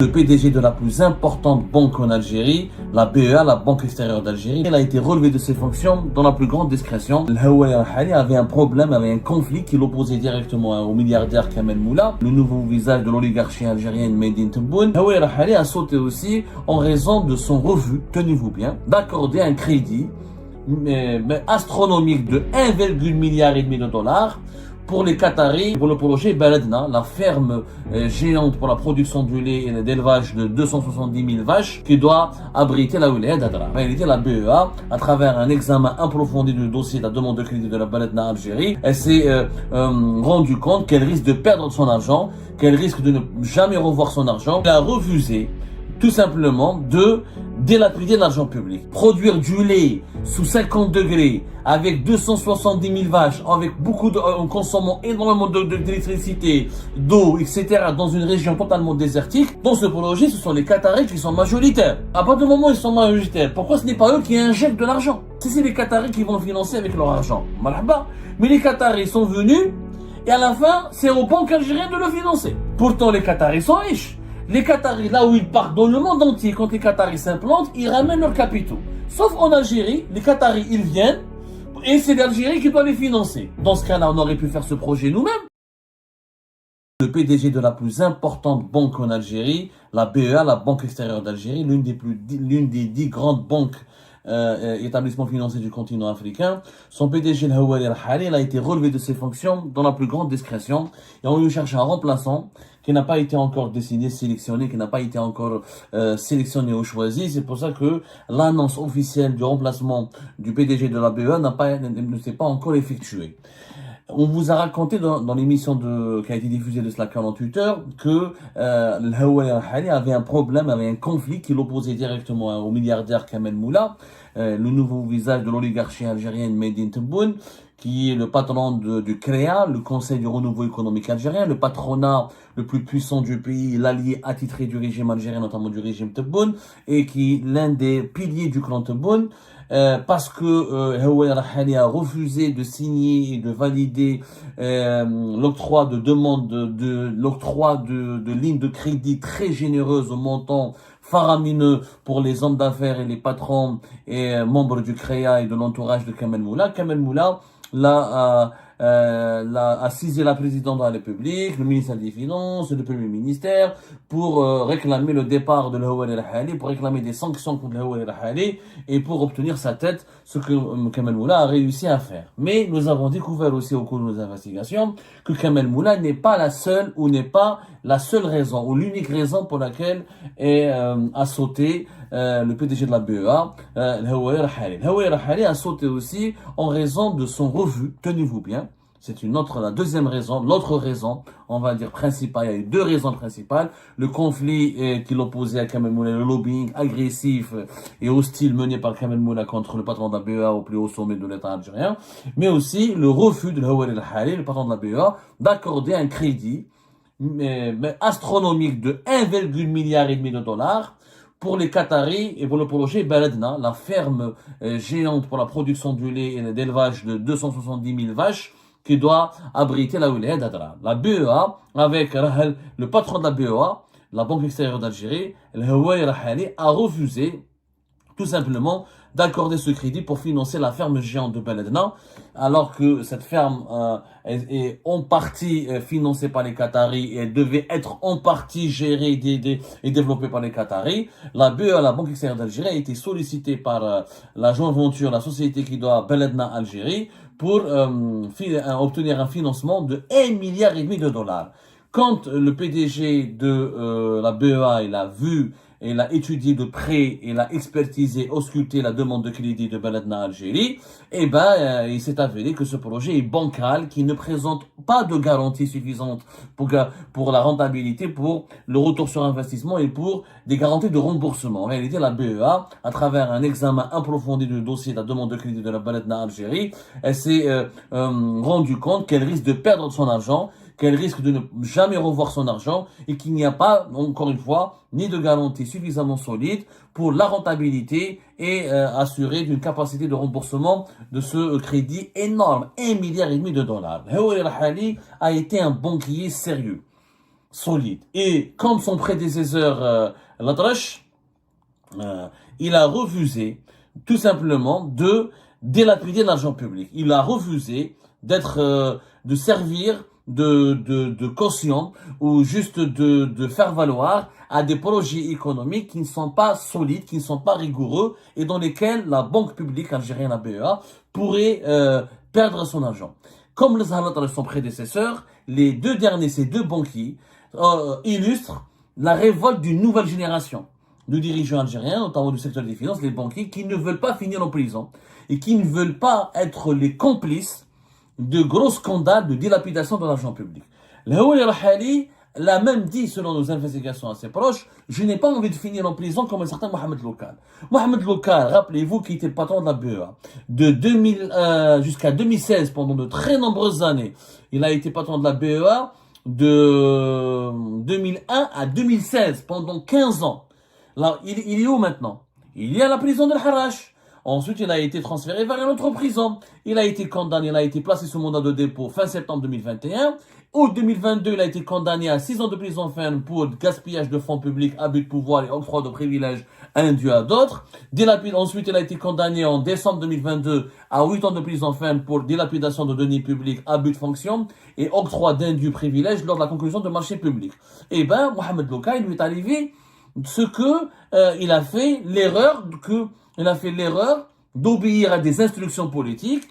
Le PDG de la plus importante banque en Algérie, la BEA, la Banque extérieure d'Algérie, il a été relevé de ses fonctions dans la plus grande discrétion. El-Hawari Al-Hali avait un problème, avait un conflit qui l'opposait directement au milliardaire Kamel Moula, le nouveau visage de l'oligarchie algérienne Medine Tebboune. El-Hawari Al-Hali a sauté aussi en raison de son refus, tenez-vous bien, d'accorder un crédit astronomique de 1,5 milliard de dollars pour les Qataris, pour le projet Baladna, la ferme géante pour la production du lait et d'élevage de 270 000 vaches qui doit abriter la wilaya d'Adra. En réalité, la BEA, à travers un examen approfondi du dossier de la demande de crédit de la Baladna Algérie, elle s'est rendue compte qu'elle risque de perdre son argent, qu'elle risque de ne jamais revoir son argent. Elle a refusé tout simplement de dilapider l'argent public. Produire du lait sous 50 degrés, avec 270 000 vaches, avec en consommant énormément d'électricité, d'eau, etc., dans une région totalement désertique. Dans ce projet, ce sont les Qataris qui sont majoritaires. À partir du moment où ils sont majoritaires, pourquoi ce n'est pas eux qui injectent de l'argent? Si c'est les Qataris qui vont le financer avec leur argent, marhaba. Mais les Qataris sont venus, et à la fin, c'est aux banques algériennes de le financer. Pourtant, les Qataris sont riches. Les Qataris, là où ils partent dans le monde entier, quand les Qataris s'implantent, ils ramènent leurs capitaux. Sauf en Algérie, les Qataris, ils viennent, et c'est l'Algérie qui doit les financer. Dans ce cas-là, on aurait pu faire ce projet nous-mêmes. Le PDG de la plus importante banque en Algérie, la BEA, la Banque extérieure d'Algérie, l'une des 10 grandes banques établissements financiers du continent africain, son PDG El-Hawari Al-Hali, il a été relevé de ses fonctions dans la plus grande discrétion et on lui cherche un remplaçant qui n'a pas été encore décidé, sélectionné, qui n'a pas été encore sélectionné ou choisi. C'est pour ça que l'annonce officielle du remplacement du PDG de la BEA ne s'est pas encore effectuée. On vous a raconté dans l'émission qui a été diffusée de cela 48 heures que El-Hawari Al-Hali avait un problème, avait un conflit qui l'opposait directement au milliardaire Kamel Moula, le nouveau visage de l'oligarchie algérienne Medine Tebboune, qui est le patron du CREA, le Conseil du renouveau économique algérien, le patronat le plus puissant du pays, l'allié attitré du régime algérien, notamment du régime Tebboune, et qui est l'un des piliers du clan Tebboune. Parce que El-Hawari Al-Hali a refusé de signer et de valider l'octroi de lignes de crédit très généreuses au montant faramineux pour les hommes d'affaires et les patrons et membres du CREA et de l'entourage de Kamel Moula. Kamel Moula a saisi la présidente de la République, le ministère des Finances, le premier ministère, pour réclamer le départ de El-Hawari Al-Hali, pour réclamer des sanctions contre El-Hawari Al-Hali et pour obtenir sa tête, ce que Kamel Moula a réussi à faire. Mais nous avons découvert aussi au cours de nos investigations que Kamel Moula n'est pas la seule ou n'est pas la seule raison ou l'unique raison pour laquelle a sauté le PDG de la BEA, El-Hawari Al-Hali. El-Hawari Al-Hali a sauté aussi en raison de son refus, tenez-vous bien, c'est la deuxième raison, l'autre raison, on va dire principale, il y a eu deux raisons principales, le conflit qui l'opposait à Kamel Moula, le lobbying agressif et hostile mené par Kamel Moula contre le patron de la BEA au plus haut sommet de l'État algérien, mais aussi le refus de El-Hawari Al-Hali, le patron de la BEA, d'accorder un crédit astronomique de 1,5 milliard de dollars pour les Qataris et pour le projet Baladna, la ferme géante pour la production du lait et d'élevage de 270 000 vaches qui doit abriter la wilaya d'Adra. La BEA, avec le patron de la BEA, la Banque extérieure d'Algérie, El-Hawari Al-Hali, a refusé tout simplement d'accorder ce crédit pour financer la ferme géante de Baladna, alors que cette ferme est en partie financée par les Qataris et elle devait être en partie gérée et développée par les Qataris. La BEA, la Banque extérieure d'Algérie, a été sollicitée par la joint venture, la société qui doit Baladna Algérie, pour obtenir un financement de 1,5 milliard de dollars. Quand le PDG de la BEA, il a vu, il a étudié de près, il a expertisé, ausculté la demande de crédit de Baladna Algérie, il s'est avéré que ce projet est bancal, qui ne présente pas de garantie suffisante pour la rentabilité, pour le retour sur investissement et pour des garanties de remboursement. En réalité, la BEA, à travers un examen approfondi du dossier de la demande de crédit de la Baladna Algérie, elle s'est rendue compte qu'elle risque de perdre son argent, qu'elle risque de ne jamais revoir son argent et qu'il n'y a pas, encore une fois, ni de garantie suffisamment solide pour la rentabilité et assurer d'une capacité de remboursement de ce crédit énorme, 1,5 milliard de dollars. El-Hawari Al-Hali a été un banquier sérieux. solide. Et comme son prédécesseur Latrache, il a refusé tout simplement de dilapider l'argent public. Il a refusé de servir de caution ou juste de faire valoir à des projets économiques qui ne sont pas solides, qui ne sont pas rigoureux et dans lesquels la banque publique algérienne, la BEA, pourrait perdre son argent. Comme le Zahalat, son prédécesseur, ces deux banquiers, illustrent la révolte d'une nouvelle génération de dirigeants algériens, notamment du secteur des finances, les banquiers, qui ne veulent pas finir en prison et qui ne veulent pas être les complices de gros scandales de dilapidation de l'argent public. L'Haoui al-Hali l'a même dit, selon nos investigations assez proches, je n'ai pas envie de finir en prison comme un certain Mohamed Lokal. Mohamed Lokal, rappelez-vous, qui était le patron de la BEA, de 2000 jusqu'à 2016, pendant de très nombreuses années. Il a été patron de la BEA de 2001 à 2016, pendant 15 ans. Là, il est où maintenant? Il est à la prison de Harash. Ensuite, il a été transféré vers une autre prison. Il a été condamné, il a été placé sous mandat de dépôt fin septembre 2021. Août 2022, il a été condamné à 6 ans de prison ferme pour gaspillage de fonds publics, abus de pouvoir et octroi de privilèges indus à d'autres. Ensuite, il a été condamné en décembre 2022 à 8 ans de prison ferme pour dilapidation de deniers publics, abus de fonction et octroi d'indus privilèges lors de la conclusion de marchés publics. Eh ben, Mohamed Louka, il lui est arrivé il a fait l'erreur d'obéir à des instructions politiques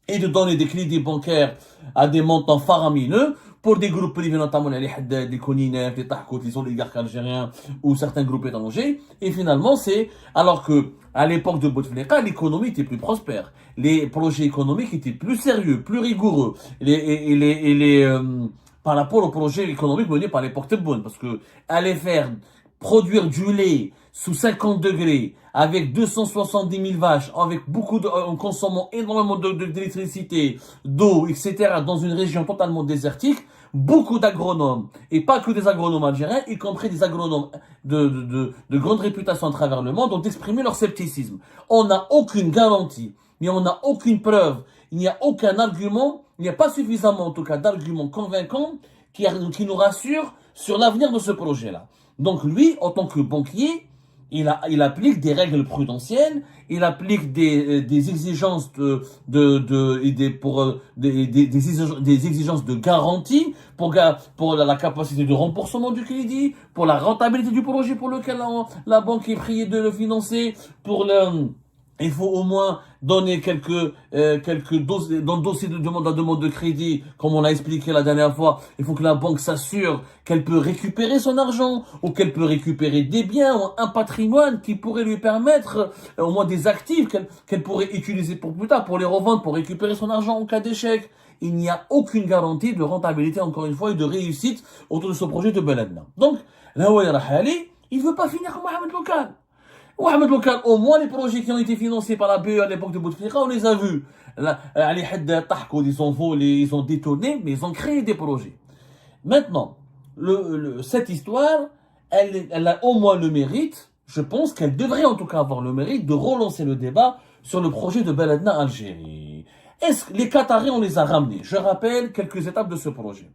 et de donner des crédits bancaires à des montants faramineux pour des groupes privés, notamment les Haddad, les Koninef, les Tahkout, les oligarques algériens ou certains groupes étrangers. Et finalement, alors que à l'époque de Bouteflika, l'économie était plus prospère. Les projets économiques étaient plus sérieux, plus rigoureux. Par rapport aux projets économiques menés par l'époque Tebboune, parce que aller faire produire du lait sous 50 degrés, avec 270 000 vaches, avec en consommant énormément d'électricité, d'eau, etc., dans une région totalement désertique, beaucoup d'agronomes, et pas que des agronomes algériens, y compris des agronomes de grande réputation à travers le monde, ont exprimé leur scepticisme. On n'a aucune garantie, mais on n'a aucune preuve, il n'y a aucun argument, il n'y a pas suffisamment en tout cas d'arguments convaincants qui nous rassurent sur l'avenir de ce projet-là. Donc lui, en tant que banquier, il applique des règles prudentielles, il applique des exigences des exigences de garantie pour la capacité de remboursement du crédit, pour la rentabilité du projet pour lequel la banque est priée de le financer, il faut au moins donner quelques doses, dans le dossier de la demande de crédit, comme on l'a expliqué la dernière fois, il faut que la banque s'assure qu'elle peut récupérer son argent, ou qu'elle peut récupérer des biens, ou un patrimoine qui pourrait lui permettre, au moins des actifs qu'elle pourrait utiliser pour plus tard, pour les revendre, pour récupérer son argent en cas d'échec. Il n'y a aucune garantie de rentabilité, encore une fois, et de réussite autour de ce projet de Beledna. Donc, l'Haoui al-Hali, il veut pas finir comme Mohamed Lokal. Mohamed Lokal, au moins les projets qui ont été financés par la BE à l'époque de Bouteflika, on les a vus. Ali Haddad, Tahkout, ils ont volé, ils ont détourné, mais ils ont créé des projets. Maintenant, cette histoire, elle a au moins le mérite, je pense qu'elle devrait en tout cas avoir le mérite de relancer le débat sur le projet de Beledna Algérie. Est-ce que les Qataris, on les a ramenés? Je rappelle quelques étapes de ce projet.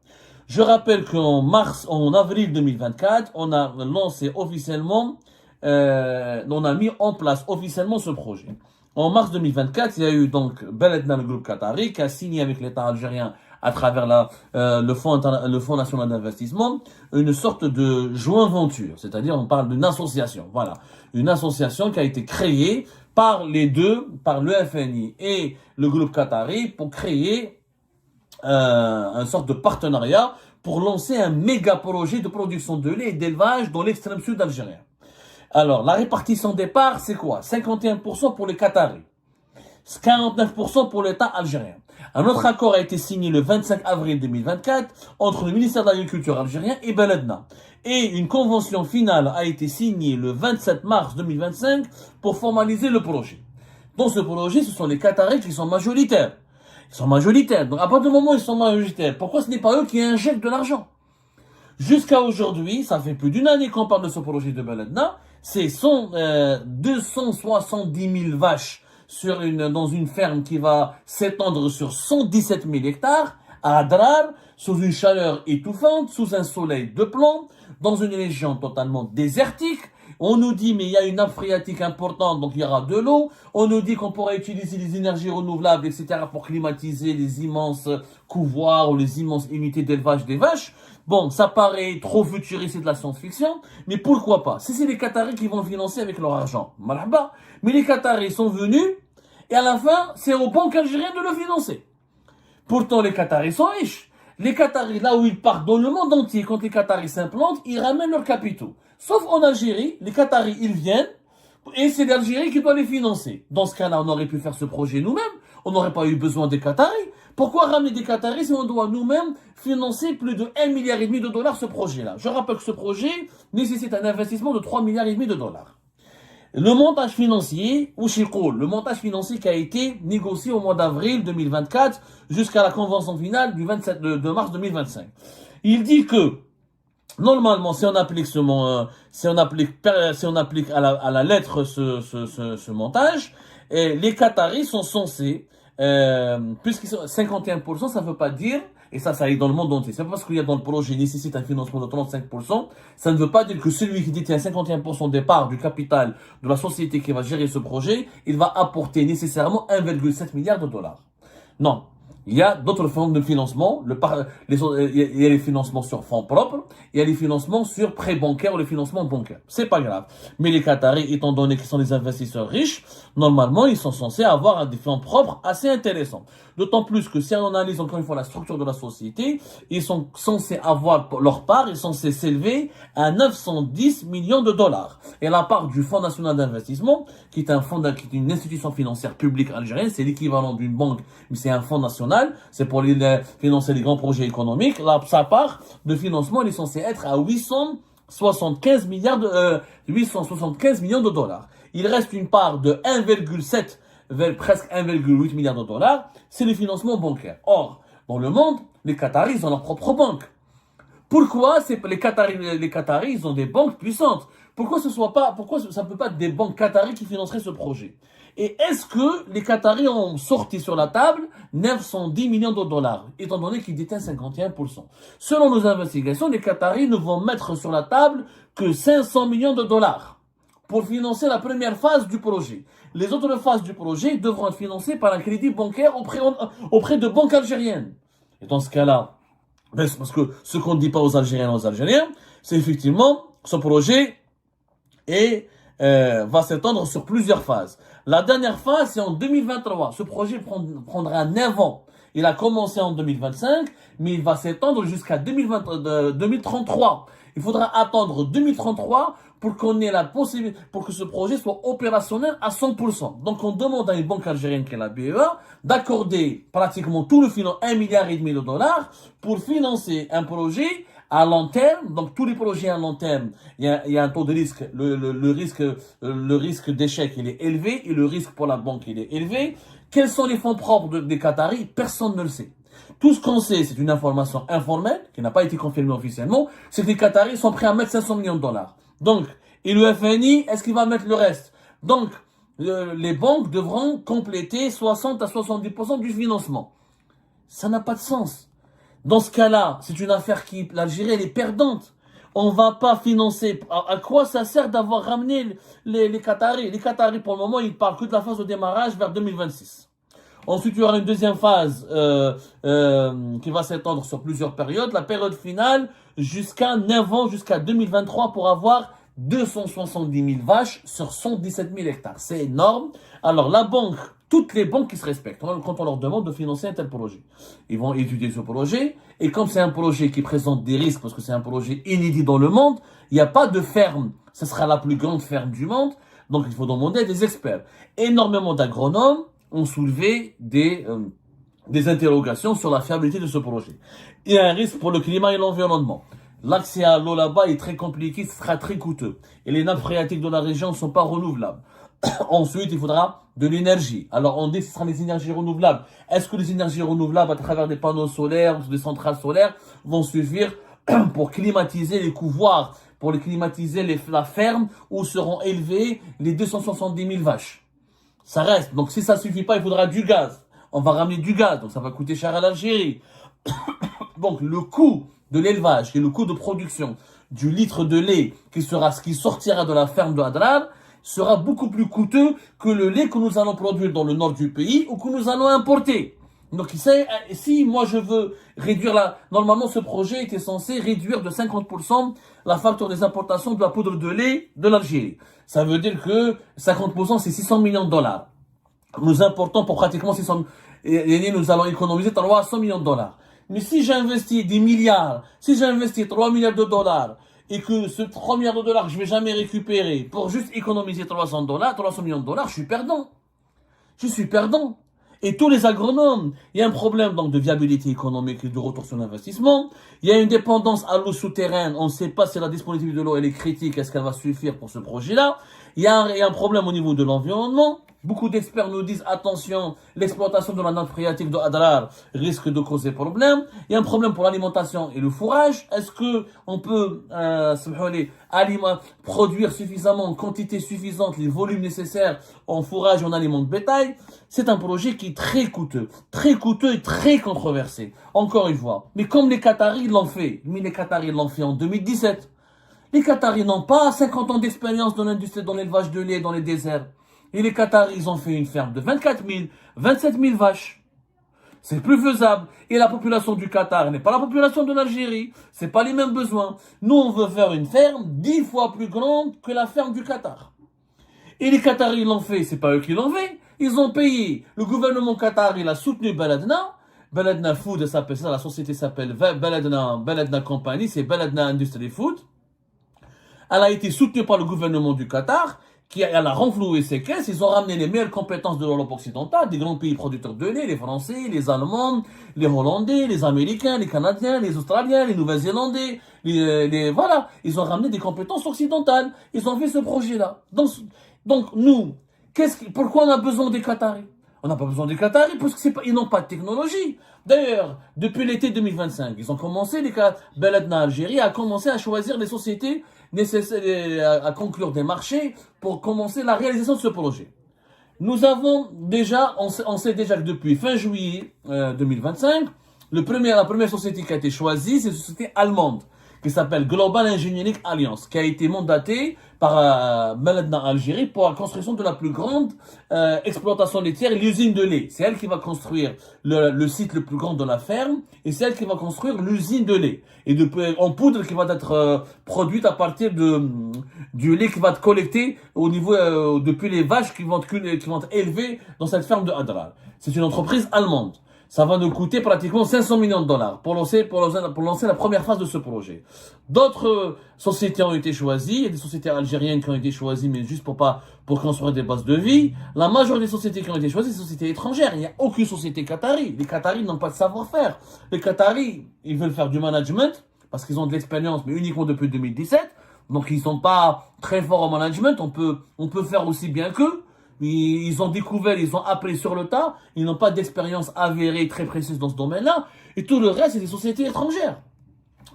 Je rappelle en avril 2024, on a lancé officiellement on a mis en place officiellement ce projet. En mars 2024, il y a eu donc Beledna, le groupe qatari, qui a signé avec l'État algérien à travers le Fonds national d'investissement une sorte de joint venture, c'est-à-dire on parle d'une association. Voilà, une association qui a été créée par le FNI et le groupe qatari pour créer une sorte de partenariat pour lancer un méga projet de production de lait et d'élevage dans l'extrême sud algérien. Alors, la répartition des parts, c'est quoi? 51% pour les Qataris, 49% pour l'État algérien. Un autre accord a été signé le 25 avril 2024 entre le ministère de l'Agriculture algérien et Beledna. Et une convention finale a été signée le 27 mars 2025 pour formaliser le projet. Dans ce projet, ce sont les Qataris qui sont majoritaires. Ils sont majoritaires. Donc, à partir du moment où ils sont majoritaires, pourquoi ce n'est pas eux qui injectent de l'argent? Jusqu'à aujourd'hui, ça fait plus d'une année qu'on parle de ce projet de Beledna. C'est 270 000 vaches dans une ferme qui va s'étendre sur 117 000 hectares à Adrar, sous une chaleur étouffante, sous un soleil de plomb, dans une région totalement désertique. On nous dit, mais il y a une nappe phréatique importante, donc il y aura de l'eau. On nous dit qu'on pourra utiliser les énergies renouvelables, etc., pour climatiser les immenses couvoirs ou les immenses unités d'élevage des vaches. Bon, ça paraît trop futuriste, c'est de la science-fiction, mais pourquoi pas? Si c'est les Qataris qui vont le financer avec leur argent, marhaba. Mais les Qataris sont venus, et à la fin, c'est aux banques algériennes de le financer. Pourtant, les Qataris sont riches. Les Qataris, là où ils partent dans le monde entier, quand les Qataris s'implantent, ils ramènent leurs capitaux. Sauf en Algérie, les Qataris, ils viennent, et c'est l'Algérie qui doit les financer. Dans ce cas-là, on aurait pu faire ce projet nous-mêmes, on n'aurait pas eu besoin des Qataris. Pourquoi ramener des Qataris si on doit nous-mêmes financer plus de 1,5 milliard de dollars ce projet-là? Je rappelle que ce projet nécessite un investissement de 3,5 milliards de dollars. Le montage financier, ou Chiqoul, le montage financier qui a été négocié au mois d'avril 2024 jusqu'à la convention finale du 27 de mars 2025. Il dit que, normalement, si on applique à la lettre ce montage, les Qataris sont censés, puisqu'ils sont 51%, ça ne veut pas dire, et ça est dans le monde entier. C'est pas parce qu'il y a dans le projet nécessite un financement de 35%, ça ne veut pas dire que celui qui détient 51% des parts du capital de la société qui va gérer ce projet, il va apporter nécessairement 1,7 milliard de dollars. Non. Il y a d'autres formes de financement. Il y a les financements sur fonds propres, il y a les financements sur prêts bancaires ou les financements bancaires. C'est pas grave. Mais les Qataris, étant donné qu'ils sont des investisseurs riches, normalement, ils sont censés avoir des fonds propres assez intéressants. D'autant plus que si on analyse encore une fois la structure de la société, ils sont censés avoir leur part, ils sont censés s'élever à 910 millions de dollars. Et la part du Fonds national d'investissement, qui est une institution financière publique algérienne, c'est l'équivalent d'une banque, mais c'est un fonds national, c'est pour financer les grands projets économiques. Là, sa part de financement, elle est censée être à 875 millions de dollars. Il reste une part de 1,7 vers presque 1,8 milliard de dollars, c'est le financement bancaire. Or, dans le monde, les Qataris ont leur propre banque. Pourquoi les Qataris, ils ont des banques puissantes? Pourquoi ça ne peut pas être des banques Qataris qui financeraient ce projet? Et est-ce que les Qataris ont sorti sur la table 910 millions de dollars, étant donné qu'ils détiennent 51%? Selon nos investigations, les Qataris ne vont mettre sur la table que 500 millions de dollars pour financer la première phase du projet. Les autres phases du projet devront être financées par un crédit bancaire auprès de banques algériennes. Et dans ce cas-là, parce que ce qu'on ne dit pas aux Algériens, c'est effectivement ce projet va s'étendre sur plusieurs phases. La dernière phase, c'est en 2023. Ce projet prendra 9 ans. Il a commencé en 2025, mais il va s'étendre jusqu'à 2033. Il faudra attendre 2033 pour qu'on ait la possibilité, pour que ce projet soit opérationnel à 100%. Donc, on demande à une banque algérienne qui est la BEA d'accorder pratiquement tout le financement, 1,5 milliard de dollars, pour financer un projet à long terme. Donc, tous les projets à long terme, il y a un taux de risque. Le risque d'échec, il est élevé, et le risque pour la banque, il est élevé. Quels sont les fonds propres des Qataris? Personne ne le sait. Tout ce qu'on sait, c'est une information informelle, qui n'a pas été confirmée officiellement, c'est que les Qataris sont prêts à mettre 500 millions de dollars. Donc, et le FNI, est-ce qu'il va mettre le reste? Donc, les banques devront compléter 60 à 70% du financement. Ça n'a pas de sens. Dans ce cas-là, c'est une affaire l'Algérie, elle est perdante. On va pas financer. À quoi ça sert d'avoir ramené les Qataris? Les Qataris, pour le moment, ils parlent que de la phase de démarrage vers 2026. Ensuite, il y aura une deuxième phase qui va s'étendre sur plusieurs périodes. La période finale, jusqu'à 9 ans, jusqu'à 2023, pour avoir 270 000 vaches sur 117 000 hectares. C'est énorme. Alors, la banque, toutes les banques qui se respectent, quand on leur demande de financer un tel projet, ils vont étudier ce projet. Et comme c'est un projet qui présente des risques, parce que c'est un projet inédit dans le monde, il n'y a pas de ferme. Ce sera la plus grande ferme du monde. Donc, il faut demander à des experts. Énormément d'agronomes ont soulevé des interrogations sur la fiabilité de ce projet. Il y a un risque pour le climat et l'environnement. L'accès à l'eau là-bas est très compliqué, ce sera très coûteux. Et les nappes phréatiques de la région ne sont pas renouvelables. Ensuite, il faudra de l'énergie. Alors, on dit que ce sera les énergies renouvelables. Est-ce que les énergies renouvelables, à travers des panneaux solaires, des centrales solaires, vont suffire pour climatiser les couvoirs, pour climatiser la ferme où seront élevées les 270 000 vaches? Ça reste. Donc, si ça suffit pas, il faudra du gaz. On va ramener du gaz. Donc, ça va coûter cher à l'Algérie. Donc, le coût de l'élevage et le coût de production du litre de lait ce qui sortira de la ferme de Adrar sera beaucoup plus coûteux que le lait que nous allons produire dans le nord du pays ou que nous allons importer. Donc, si moi je veux réduire normalement ce projet était censé réduire de 50% la facture des importations de la poudre de lait de l'Algérie. Ça veut dire que 50% c'est 600 millions de dollars. Nous importons pour pratiquement 600 et nous allons économiser 300 millions de dollars. Mais si j'investis des milliards, si j'investis 3 milliards de dollars et que ce 3 milliards de dollars je vais jamais récupérer pour juste économiser 300 millions de dollars, je suis perdant. Je suis perdant. Et tous les agronomes, il y a un problème donc de viabilité économique et de retour sur l'investissement. Il y a une dépendance à l'eau souterraine. On ne sait pas si la disponibilité de l'eau elle est critique, est-ce qu'elle va suffire pour ce projet-là. Il y a un problème au niveau de l'environnement. Beaucoup d'experts nous disent attention, l'exploitation de la nappe phréatique de Adrar risque de causer problème. Il y a un problème pour l'alimentation et le fourrage. Est-ce que on peut produire suffisamment, en quantité suffisante, les volumes nécessaires en fourrage et en aliments de bétail? C'est un projet qui est très coûteux et très controversé. Encore une fois. Mais comme les Qataris l'ont fait, en 2017. Les Qataris n'ont pas 50 ans d'expérience dans l'industrie, dans l'élevage de lait, dans les déserts. Et les Qataris, ils ont fait une ferme de 24 000, 27 000 vaches. C'est plus faisable. Et la population du Qatar n'est pas la population de l'Algérie. C'est pas les mêmes besoins. Nous, on veut faire une ferme 10 fois plus grande que la ferme du Qatar. Et les Qataris l'ont fait. C'est pas eux qui l'ont fait. Ils ont payé. Le gouvernement Qatar, il a soutenu Baladna. Baladna Food, s'appelle ça. La société s'appelle Baladna Company. C'est Baladna Industry Food. Elle a été soutenue par le gouvernement du Qatar, elle a renfloué ses caisses. Ils ont ramené les meilleures compétences de l'Europe occidentale, des grands pays producteurs de lait, les Français, les Allemands, les Hollandais, les Américains, les Canadiens, les Australiens, les Nouvelle-Zélandais, voilà. Ils ont ramené des compétences occidentales. Ils ont fait ce projet-là. Donc nous, pourquoi on a besoin des Qataris? On n'a pas besoin des Qataris parce qu'ils n'ont pas de technologie. D'ailleurs, depuis l'été 2025, ils ont commencé, Baladna Algérie a commencé à choisir les sociétés nécessaires à conclure des marchés pour commencer la réalisation de ce projet. Nous avons déjà, on sait déjà que depuis fin juillet 2025, la première société qui a été choisie, c'est une société allemande qui s'appelle Global Engineering Alliance, qui a été mandatée par Baladna Algérie pour la construction de la plus grande exploitation laitière, l'usine de lait. C'est elle qui va construire le site le plus grand de la ferme et c'est elle qui va construire l'usine de lait et en poudre qui va être produite à partir du lait qui va être collecté au niveau depuis les vaches qui vont être élevées dans cette ferme de Adrar. C'est une entreprise allemande. Ça va nous coûter pratiquement 500 millions de dollars pour lancer la première phase de ce projet. D'autres sociétés ont été choisies. Il y a des sociétés algériennes qui ont été choisies, mais juste pour construire des bases de vie. La majorité des sociétés qui ont été choisies, c'est des sociétés étrangères. Il n'y a aucune société qatari. Les Qataris n'ont pas de savoir-faire. Les Qataris, ils veulent faire du management parce qu'ils ont de l'expérience, mais uniquement depuis 2017. Donc ils sont pas très forts en management. On peut faire aussi bien qu'eux. Ils ont découvert, ils ont appris sur le tas, ils n'ont pas d'expérience avérée très précise dans ce domaine-là, et tout le reste, c'est des sociétés étrangères.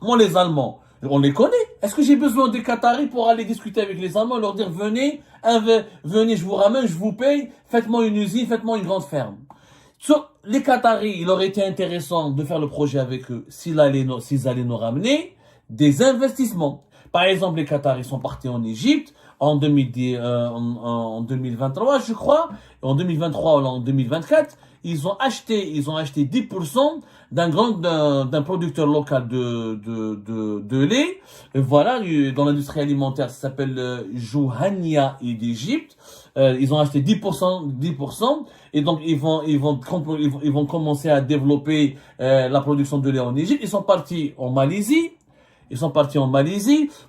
Moi, les Allemands, on les connaît. Est-ce que j'ai besoin des Qataris pour aller discuter avec les Allemands et leur dire, venez, je vous ramène, je vous paye, faites-moi une usine, faites-moi une grande ferme. Les Qataris, il aurait été intéressant de faire le projet avec eux s'ils allaient nous ramener des investissements. Par exemple, les Qataris sont partis en Égypte en 2023, je crois, en 2023 ou en 2024, ils ont acheté 10% d'un producteur local de lait. Et voilà, dans l'industrie alimentaire, ça s'appelle Jouhania et d'Égypte. Ils ont acheté 10%, et donc ils vont commencer à développer la production de lait en Égypte. Ils sont partis en Malaisie.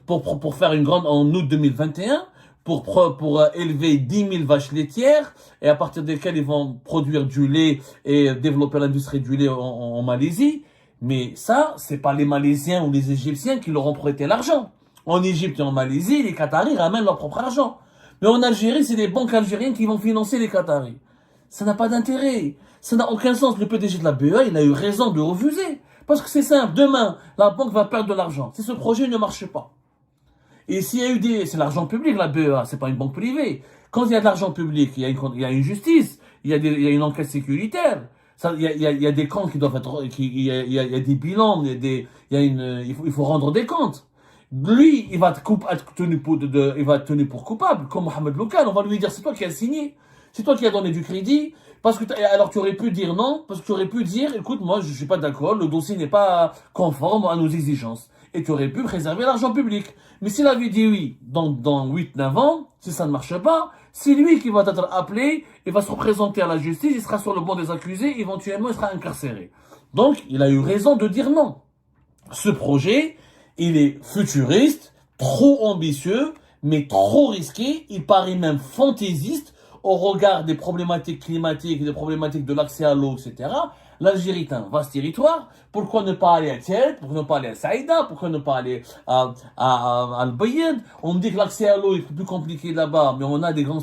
Pour faire une grande, en août 2021, pour élever 10 000 vaches laitières, et à partir desquelles ils vont produire du lait et développer l'industrie du lait en Malaisie. Mais ça, c'est pas les Malaisiens ou les Égyptiens qui leur ont prêté l'argent. En Égypte et en Malaisie, les Qataris ramènent leur propre argent. Mais en Algérie, c'est les banques algériennes qui vont financer les Qataris. Ça n'a pas d'intérêt. Ça n'a aucun sens. Le PDG de la BEA, il a eu raison de refuser. Parce que c'est simple, demain, la banque va perdre de l'argent. Si ce projet ne marche pas. Et s'il y a eu c'est l'argent public, la BEA, c'est pas une banque privée. Quand il y a de l'argent public, il y a une justice, il y a une enquête sécuritaire. Il y a des comptes qui doivent être, il y a des bilans, il faut rendre des comptes. Lui, il va être tenu il va être tenu pour coupable, comme Mohamed Loukan. On va lui dire, c'est toi qui as signé, c'est toi qui as donné du crédit. Alors tu aurais pu dire non, parce que tu aurais pu dire, écoute, moi je suis pas d'accord, le dossier n'est pas conforme à nos exigences. Et tu aurais pu préserver l'argent public. Mais s'il avait dit oui dans 8-9 ans, si ça ne marche pas, c'est lui qui va être appelé, il va se représenter à la justice, il sera sur le banc des accusés, éventuellement il sera incarcéré. Donc il a eu raison de dire non. Ce projet, il est futuriste, trop ambitieux, mais trop risqué, il paraît même fantaisiste au regard des problématiques climatiques, des problématiques de l'accès à l'eau, etc. L'Algérie est un vaste territoire. Pourquoi ne pas aller à Thiel? Pourquoi ne pas aller à Saïda? Pourquoi ne pas aller à Al-Bayed? On me dit que l'accès à l'eau est plus compliqué là-bas, mais on a des grands,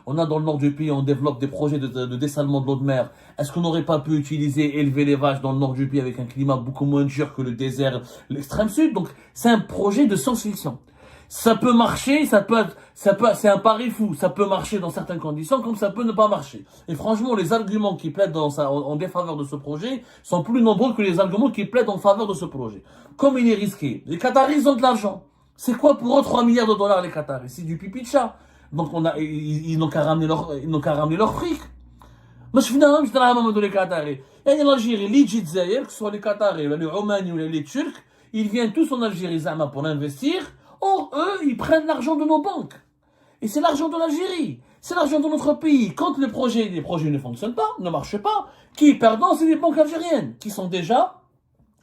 on a dans le nord du pays, on développe des projets de dessalement de l'eau de mer. Est-ce qu'on n'aurait pas pu élever les vaches dans le nord du pays avec un climat beaucoup moins dur que le désert, l'extrême sud? Donc, c'est un projet de science-fiction. Ça peut marcher, c'est un pari fou. Ça peut marcher dans certaines conditions, comme ça peut ne pas marcher. Et franchement, les arguments qui plaident en défaveur de ce projet sont plus nombreux que les arguments qui plaident en faveur de ce projet. Comme il est risqué, les Qataris ont de l'argent. C'est quoi pour eux 3 milliards de dollars les Qataris? C'est du pipi de chat. Donc ils n'ont qu'à ramener leur fric. مش فينا مش دراهم هذو les Qataris. يعني l'Algérie, les Djidzaïr, que ce soit les Qataris, les Oumaniens ou les Turcs, ils viennent tous en Algérie zama pour investir. Or, eux, ils prennent l'argent de nos banques. Et c'est l'argent de l'Algérie. C'est l'argent de notre pays. Quand les projets ne fonctionnent pas, ne marchent pas, qui est perdant, c'est les banques algériennes, qui sont déjà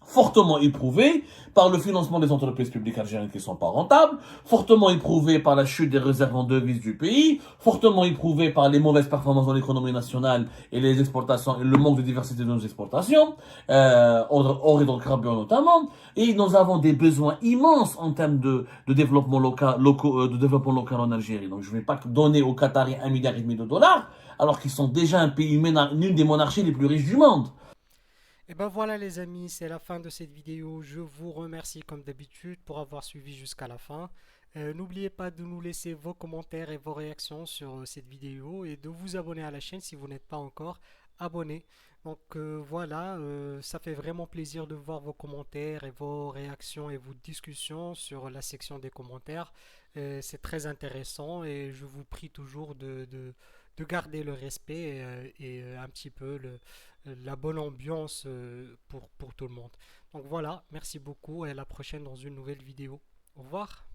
fortement éprouvées par le financement des entreprises publiques algériennes qui ne sont pas rentables, fortement éprouvées par la chute des réserves en devises du pays, fortement éprouvées par les mauvaises performances dans l'économie nationale et les exportations, et le manque de diversité de nos exportations, hors hydrocarbures notamment. Et nous avons des besoins immenses en termes de développement de développement local en Algérie. Donc je ne vais pas donner aux Qataris 1,5 milliard de dollars, alors qu'ils sont déjà un pays, une des monarchies les plus riches du monde. Et ben voilà les amis, c'est la fin de cette vidéo. Je vous remercie comme d'habitude pour avoir suivi jusqu'à la fin. N'oubliez pas de nous laisser vos commentaires et vos réactions sur cette vidéo et de vous abonner à la chaîne si vous n'êtes pas encore abonné. Donc voilà, ça fait vraiment plaisir de voir vos commentaires et vos réactions et vos discussions sur la section des commentaires. C'est très intéressant et je vous prie toujours de garder le respect et un petit peu la bonne ambiance pour tout le monde. Donc voilà, merci beaucoup et à la prochaine dans une nouvelle vidéo. Au revoir.